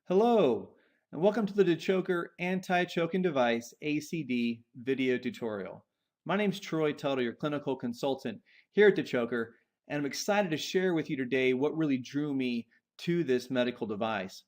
Hello, and welcome to the Dechoker Anti-Choking Device ACD video tutorial. My name is Troy Tuttle, your clinical consultant here at Dechoker, and I'm excited to share with you today what really drew me to this medical device.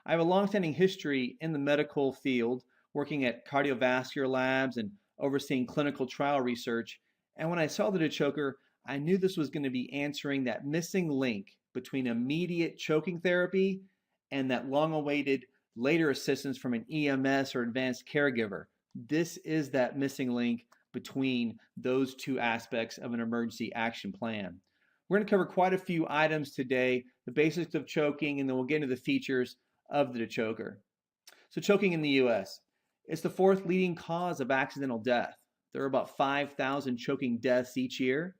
I have a long-standing history in the medical field, working at cardiovascular labs and overseeing clinical trial research, and when I saw the Dechoker, I knew this was going to be answering that missing link between immediate choking therapy and that long-awaited later assistance from an EMS or advanced caregiver. This is that missing link between those two aspects of an emergency action plan. We're going to cover quite a few items today, the basics of choking, and then we'll get into the features of the Dechoker. So choking in the US. It's the fourth leading cause of accidental death. There are about 5,000 choking deaths each year.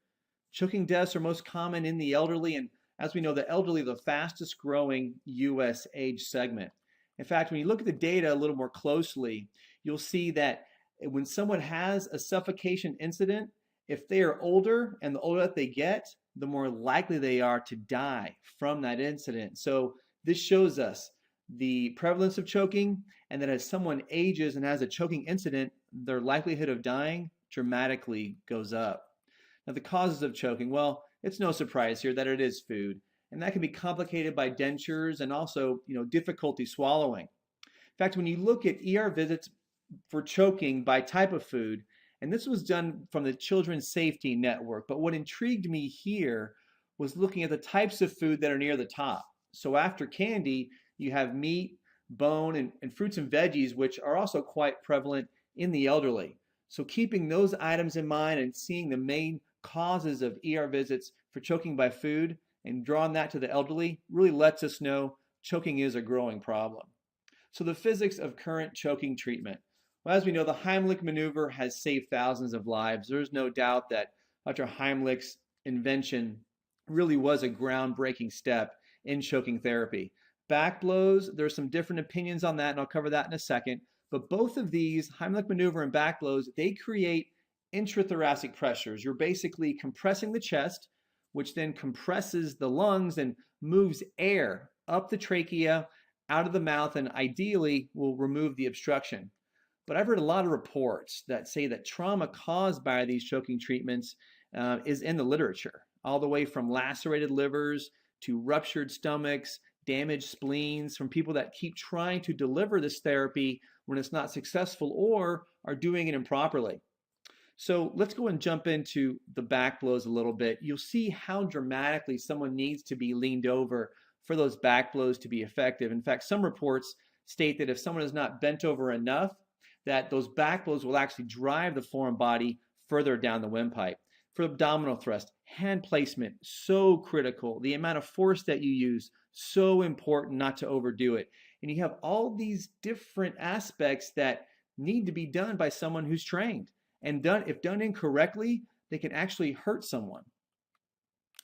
Choking deaths are most common in the elderly, and as we know, the elderly are the fastest growing US age segment. In fact, when you look at the data a little more closely, you'll see that when someone has a suffocation incident, if they are older and the older that they get, the more likely they are to die from that incident. So this shows us the prevalence of choking, and that as someone ages and has a choking incident, their likelihood of dying dramatically goes up. Now, the causes of choking, well, it's no surprise here that it is food, and that can be complicated by dentures and also, difficulty swallowing. In fact, when you look at ER visits for choking by type of food, and this was done from the Children's Safety Network, but what intrigued me here was looking at the types of food that are near the top. So after candy, you have meat, bone, and fruits and veggies, which are also quite prevalent in the elderly. So keeping those items in mind and seeing the main causes of ER visits for choking by food and drawing that to the elderly really lets us know choking is a growing problem. So the physics of current choking treatment. Well, as we know, the Heimlich maneuver has saved thousands of lives. There's no doubt that Dr. Heimlich's invention really was a groundbreaking step in choking therapy. Back blows, there's some different opinions on that, and I'll cover that in a second. But both of these, Heimlich maneuver and back blows, they create intrathoracic pressures. You're basically compressing the chest, which then compresses the lungs and moves air up the trachea, out of the mouth, and ideally will remove the obstruction. But I've heard a lot of reports that say that trauma caused by these choking treatments is in the literature, all the way from lacerated livers to ruptured stomachs, damaged spleens, from people that keep trying to deliver this therapy when it's not successful or are doing it improperly. So let's go and jump into the back blows a little bit. You'll see how dramatically someone needs to be leaned over for those back blows to be effective. In fact, some reports state that if someone is not bent over enough, that those back blows will actually drive the foreign body further down the windpipe. For abdominal thrust, hand placement, so critical. The amount of force that you use, so important not to overdo it. And you have all these different aspects that need to be done by someone who's trained. And if done incorrectly, they can actually hurt someone.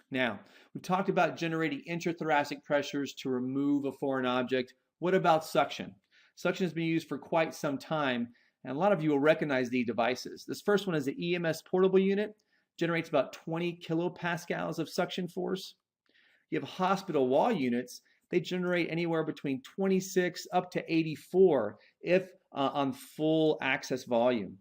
Now, we've talked about generating intrathoracic pressures to remove a foreign object. What about suction? Suction has been used for quite some time, and a lot of you will recognize these devices. This first one is the EMS portable unit, generates about 20 kilopascals of suction force. You have hospital wall units. They generate anywhere between 26 up to 84 if on full access volume.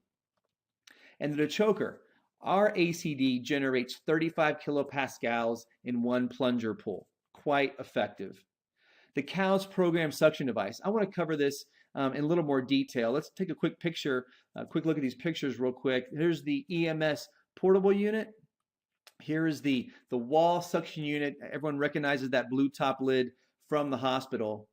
And the Dechoker, our ACD generates 35 kilopascals in one plunger pull. Quite effective. The COWS program suction device. I want to cover this in a little more detail. Let's take a quick look at these pictures real quick. Here's the EMS portable unit. Here is the wall suction unit. Everyone recognizes that blue top lid from the hospital.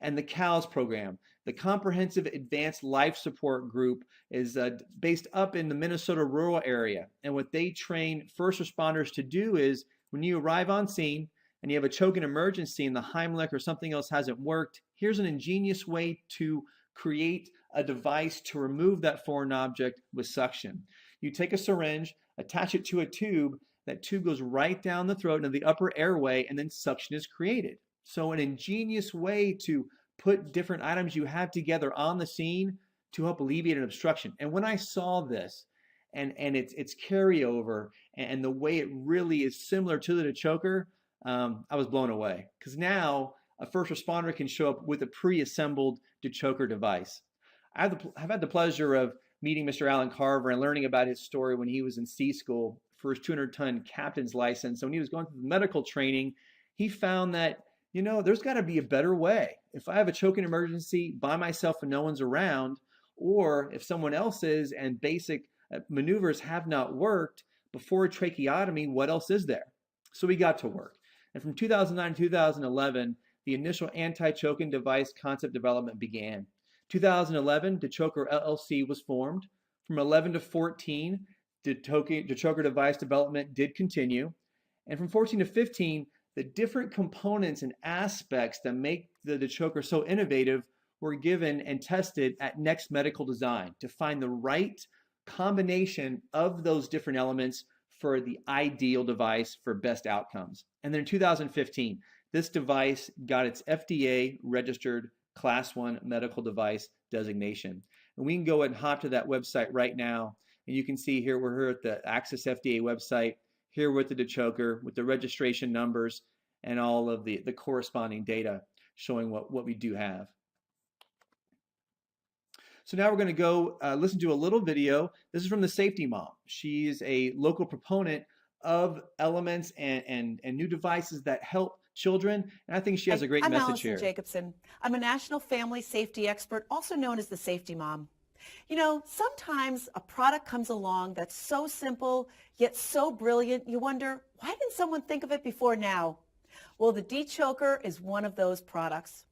And the COWS program, the Comprehensive Advanced Life Support Group, is based up in the Minnesota rural area. And what they train first responders to do is when you arrive on scene and you have a choking emergency and the Heimlich or something else hasn't worked, here's an ingenious way to create a device to remove that foreign object with suction. You take a syringe, attach it to a tube, that tube goes right down the throat into the upper airway, and then suction is created. So an ingenious way to put different items you have together on the scene to help alleviate an obstruction. And when I saw this and its carryover and the way it really is similar to the Dechoker, I was blown away. Because now a first responder can show up with a pre-assembled Dechoker device. I've had the pleasure of meeting Mr. Alan Carver and learning about his story when he was in C school for his 200-ton captain's license. So when he was going through the medical training, he found that, there's got to be a better way. If I have a choking emergency by myself and no one's around, or if someone else is and basic maneuvers have not worked before a tracheotomy, what else is there? So we got to work. And from 2009 to 2011, the initial anti-choking device concept development began. 2011, Dechoker LLC was formed. From 11 to 14, Dechoker device development did continue. And from 14 to 15, the different components and aspects that make the Dechoker so innovative were given and tested at Next Medical Design to find the right combination of those different elements for the ideal device for best outcomes. And then in 2015, this device got its FDA registered Class 1 medical device designation. And we can go ahead and hop to that website right now. And you can see here, we're here at the Access FDA website, here with the Dechoker, with the registration numbers and all of the corresponding data showing what we do have. So now we're going to go listen to a little video. This is from the Safety Mom. She's a local proponent of elements and new devices that help children, and I think she has a great message here. I'm Allison Jacobson. I'm a national family safety expert, also known as the Safety Mom. Sometimes a product comes along that's so simple, yet so brilliant, you wonder, why didn't someone think of it before now? Well, the Dechoker is one of those products.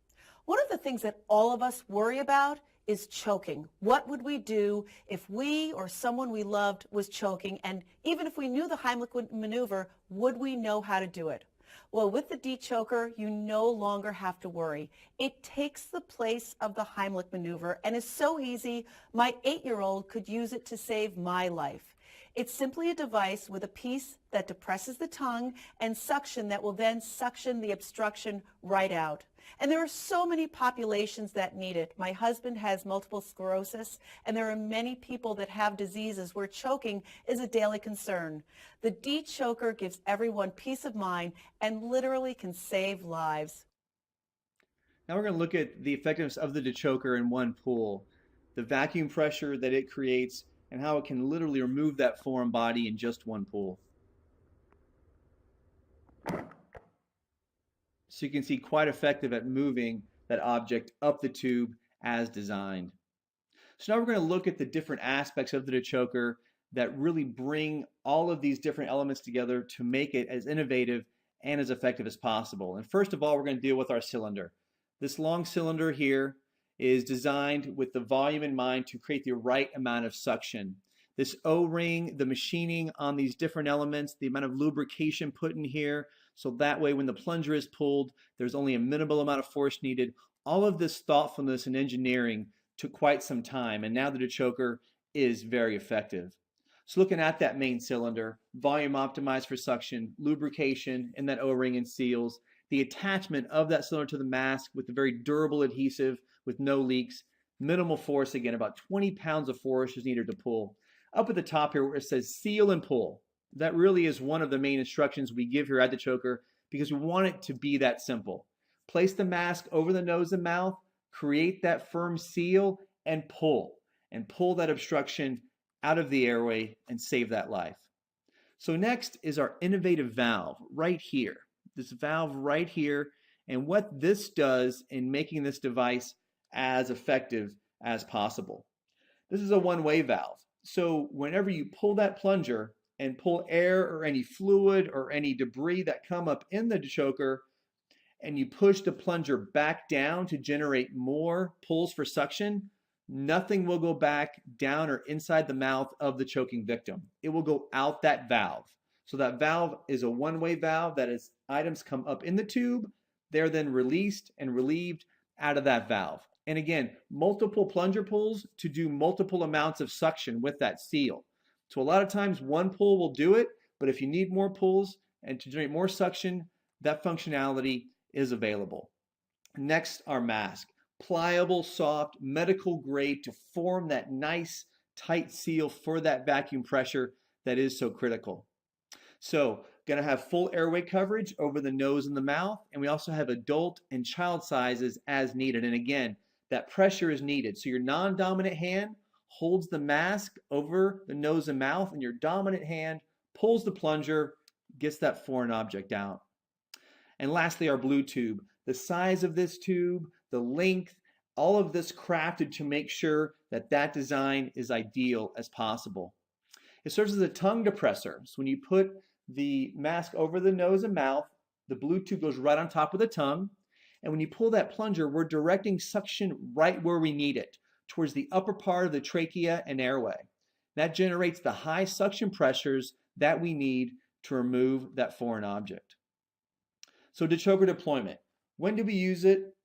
One of the things that all of us worry about is choking. What would we do if we or someone we loved was choking? And even if we knew the Heimlich maneuver, would we know how to do it? Well, with the Dechoker, you no longer have to worry. It takes the place of the Heimlich maneuver and is so easy, my 8-year-old could use it to save my life. It's simply a device with a piece that depresses the tongue and suction that will then suction the obstruction right out. And there are so many populations that need it. My husband has multiple sclerosis, and there are many people that have diseases where choking is a daily concern. The Dechoker gives everyone peace of mind and literally can save lives. Now we're going to look at the effectiveness of the Dechoker in one pull, the vacuum pressure that it creates, and how it can literally remove that foreign body in just one pull. So you can see quite effective at moving that object up the tube as designed. So now we're going to look at the different aspects of the Dechoker that really bring all of these different elements together to make it as innovative and as effective as possible. And first of all, we're going to deal with our cylinder. This long cylinder here is designed with the volume in mind to create the right amount of suction. This O-ring, the machining on these different elements, the amount of lubrication put in here, so that way when the plunger is pulled, there's only a minimal amount of force needed. All of this thoughtfulness and engineering took quite some time, and now the Dechoker is very effective. So looking at that main cylinder, volume optimized for suction, lubrication in that O-ring and seals, the attachment of that cylinder to the mask with a very durable adhesive with no leaks, minimal force, again, about 20 pounds of force is needed to pull. Up at the top here where it says seal and pull, that really is one of the main instructions we give here at Dechoker because we want it to be that simple. Place the mask over the nose and mouth, create that firm seal, and pull that obstruction out of the airway and save that life. So next is our innovative valve right here. This valve right here, and what this does in making this device as effective as possible. This is a one-way valve. So whenever you pull that plunger and pull air or any fluid or any debris that come up in the Dechoker, and you push the plunger back down to generate more pulls for suction, nothing will go back down or inside the mouth of the choking victim. It will go out that valve. So that valve is a one-way valve that as items come up in the tube, they're then released and relieved out of that valve. And again, multiple plunger pulls to do multiple amounts of suction with that seal. So a lot of times one pull will do it, but if you need more pulls and to generate more suction, that functionality is available. Next, our mask. Pliable, soft, medical grade to form that nice, tight seal for that vacuum pressure that is so critical. So Going to have full airway coverage over the nose and the mouth, and we also have adult and child sizes as needed. And again, that pressure is needed. So your non-dominant hand holds the mask over the nose and mouth, and your dominant hand pulls the plunger, gets that foreign object out. And lastly, our blue tube. The size of this tube, the length, all of this crafted to make sure that that design is ideal as possible. It serves as a tongue depressor. So when you put the mask over the nose and mouth, the blue tube goes right on top of the tongue. And when you pull that plunger, we're directing suction right where we need it, towards the upper part of the trachea and airway. That generates the high suction pressures that we need to remove that foreign object. So Dechoker deployment. When do we use it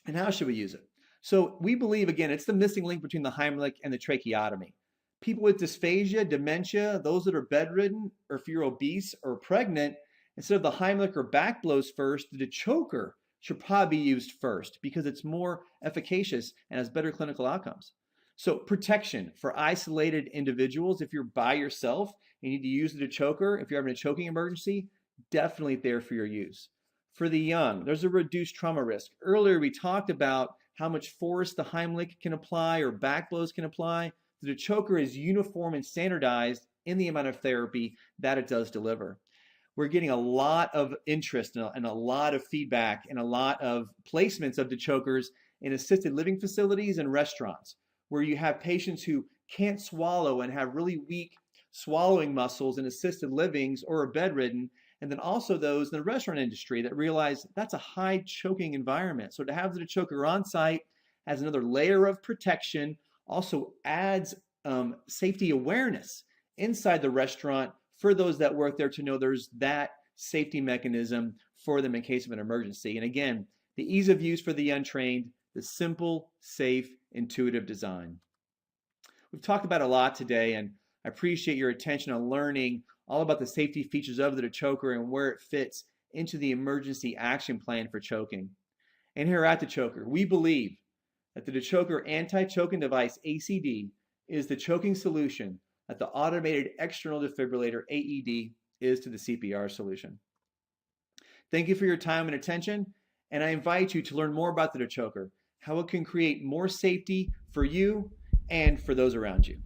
and how should we use it? So we believe, again, it's the missing link between the Heimlich and the tracheotomy. People with dysphagia, dementia, those that are bedridden, or if you're obese or pregnant, instead of the Heimlich or back blows first, the Dechoker should probably be used first because it's more efficacious and has better clinical outcomes. So protection for isolated individuals. If you're by yourself, you need to use the Dechoker. If you're having a choking emergency, definitely there for your use. For the young, there's a reduced trauma risk. Earlier, we talked about how much force the Heimlich can apply or back blows can apply. The Dechoker is uniform and standardized in the amount of therapy that it does deliver. We're getting a lot of interest and a lot of feedback and a lot of placements of Dechokers in assisted living facilities and restaurants, where you have patients who can't swallow and have really weak swallowing muscles in assisted livings or are bedridden, and then also those in the restaurant industry that realize that's a high choking environment. So to have the Dechoker on site as another layer of protection also adds safety awareness inside the restaurant for those that work there to know there's that safety mechanism for them in case of an emergency. And again, the ease of use for the untrained, the simple, safe, intuitive design. We've talked about a lot today, and I appreciate your attention on learning all about the safety features of the Dechoker and where it fits into the emergency action plan for choking. And here at Dechoker, we believe that the Dechoker anti-choking device, ACD, is the choking solution that the automated external defibrillator, AED, is to the CPR solution. Thank you for your time and attention, and I invite you to learn more about the Dechoker, how it can create more safety for you and for those around you.